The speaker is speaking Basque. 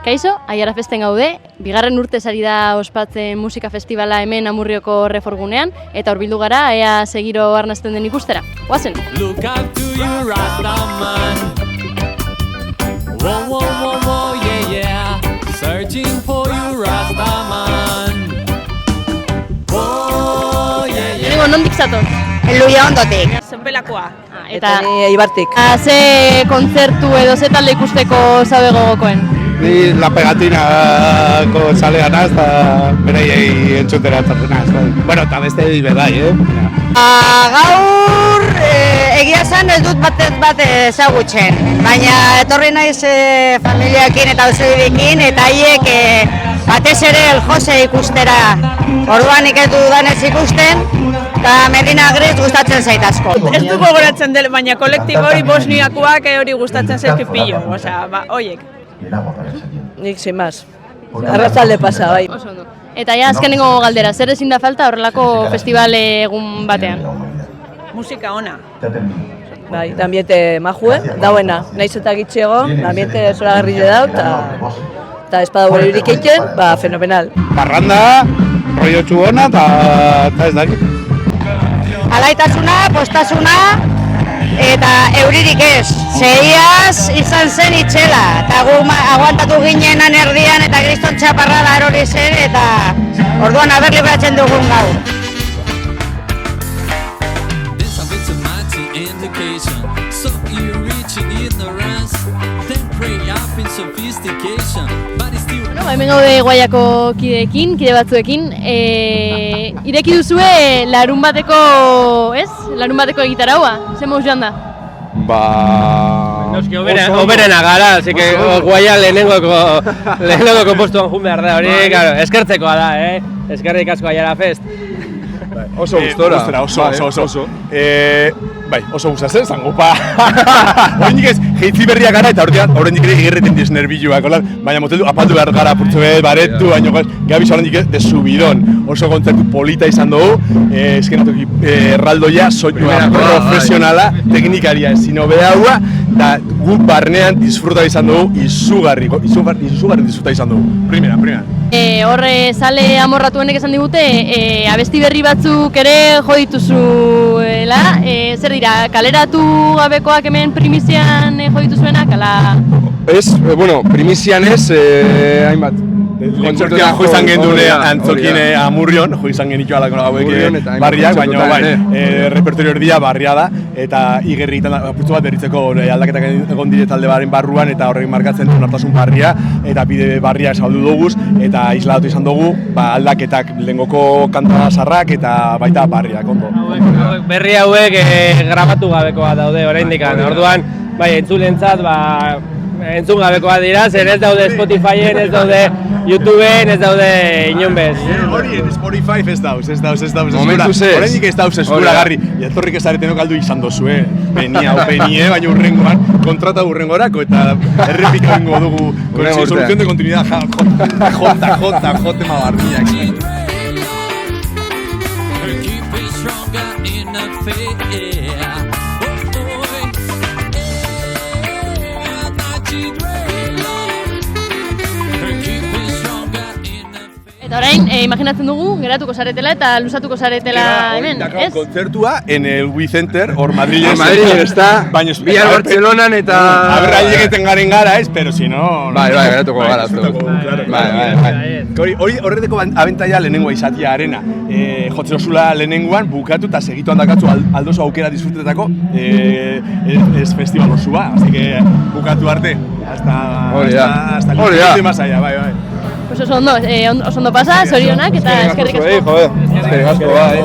Kaixo, Aiara Festen gaude, bigarren urtez ari da ospatzen musika festivala hemen Amurrioko Reforgunean, eta hurbildu gara, ea segiro arnazten den ikustera. Guazen! Look up to you, Rastaman. Whoa, whoa, whoa, whoa, yeah, yeah. Searching for you, Rastaman. Whoa, yeah, yeah. Lehenengo, nondik zatoz? Luia ondotik. Zenpelakoa. Eta Ibartik. ze kontzertu edo ze talde ikusteko zaude gogokoen? Ni La Pegatinako zalea naz, eta beraiei entzutera atzatzen naz. Bueno, eta beste bai, Gaur egia esan ez dut bat ezagutzen, baina etorri naiz familiakin eta osoidekin eta haiek batez ere El Jose ikustera. Orduan ez dudanez ikusten, eta Medina Gris gustatzen zait asko. Ez du gogoratzen dela, baina kolektibo hori bosniakoak hori gustatzen zaizkipillo, osea, hoiek. Nik sin más. Arratzalde pasa, bai. Oso ondo. Eta ja, azkenengo galdera, zer ezin da falta horrelako festival egun batean? Musika ona. Bai, da ambiente majue, dauena. Naiz eta gitxiego, da ambiente zoragarri dau, eta espada bolirik eiken, fenomenal. Parranda, rollo txugona, eta ez dakit. Alaitasuna, postasuna, eta euririk ez. Zeiaz izan zen itxela, eta gu aguantatu ginenan erdian eta kriston txaparrada erori zen, eta orduan aber libratzen dugun gaur. Bueno, hemen gaude Guaiako kide batzuekin, ireki duzue larun bateko egitaraua, ze moz joan da? Noski, oberena gara, así que Guaia lehenengo kompostuan jun behar da, hori, claro, eskertzekoa da, eskerrik asko Aiara Fest. Oso gustora. Oso. Bai, oso gustatzen, zangopa. Oraindik ez, jeitzi berriak gara eta oraindik ere igirreten diz nerbiluak, baina moteldu apaldu behar gara purtsu baretu, baina gabiz oraindik ez, de subidon. Oso kontzertu polita izan dugu, eskenatoki erraldoia, soinua profesionala, teknikaria ezin hobea hua, eta gu barnean disfruta izan dugu, izugarri disfruta izan dugu. Primera. Horre sale amorratuenek esan digute, abesti berri batzuk ere jo dituzuela, zer dira, kaleratu gabekoak hemen primizian jo dituzuenak, ala? Ez, primizian ez, hainbat. Kontzertuan jo izan gendune Antzokin Amurrion, jo izan genitxo alako gauek barriak, baina bai, repertorio erdia barria da, eta igerri egiten apurtzu bat berritzeko aldaketak egon dire talde baren barruan, eta horrekin markatzen duen hartasun barria, eta bide barria esaldu duguz, eta isladatu izan dugu, aldaketak lehengoko kanta sarrak eta baita barriak, ondo. Berri hauek grabatu gabekoa daude oraindik, orduan, bai, entzulentzat, entzun gabekoa dira, zer ez daude Spotifyen, ez daude YouTubeen, ez daude inon bez. Hori, Spotify ez dauz. Momentuz ez. Horrendik ez dauz eskuragarri. Etorrik ez aretenok aldu izan dozue. Benia, baina urrengoan, kontrata urrengorako eta errepika bengo dugu. Solución de continuidad, jote mabarniak. Eta orain, imaginatzen dugu, geratuko zaretela eta luzatuko zaretela hemen, ez? Kontzertua en el Wii Center, hor Madrilen. Madrilen está, bihar Bartzelonan eta... Aberra egiten garen gara, ez, pero si no... Bai, geratuko gara. Bai. Horreteko abentaia lehenengoa izatia arena. Jotzen osula lehenengoan, bukatu eta segituan dakatzu aldozo aukera disfrutetako ez festival osua. Así que bukatu arte. Hasta el límite más allá, bai. Pues oso ondo pasa, zorionak eta eskerrik asko. Eskerrik asko, bai.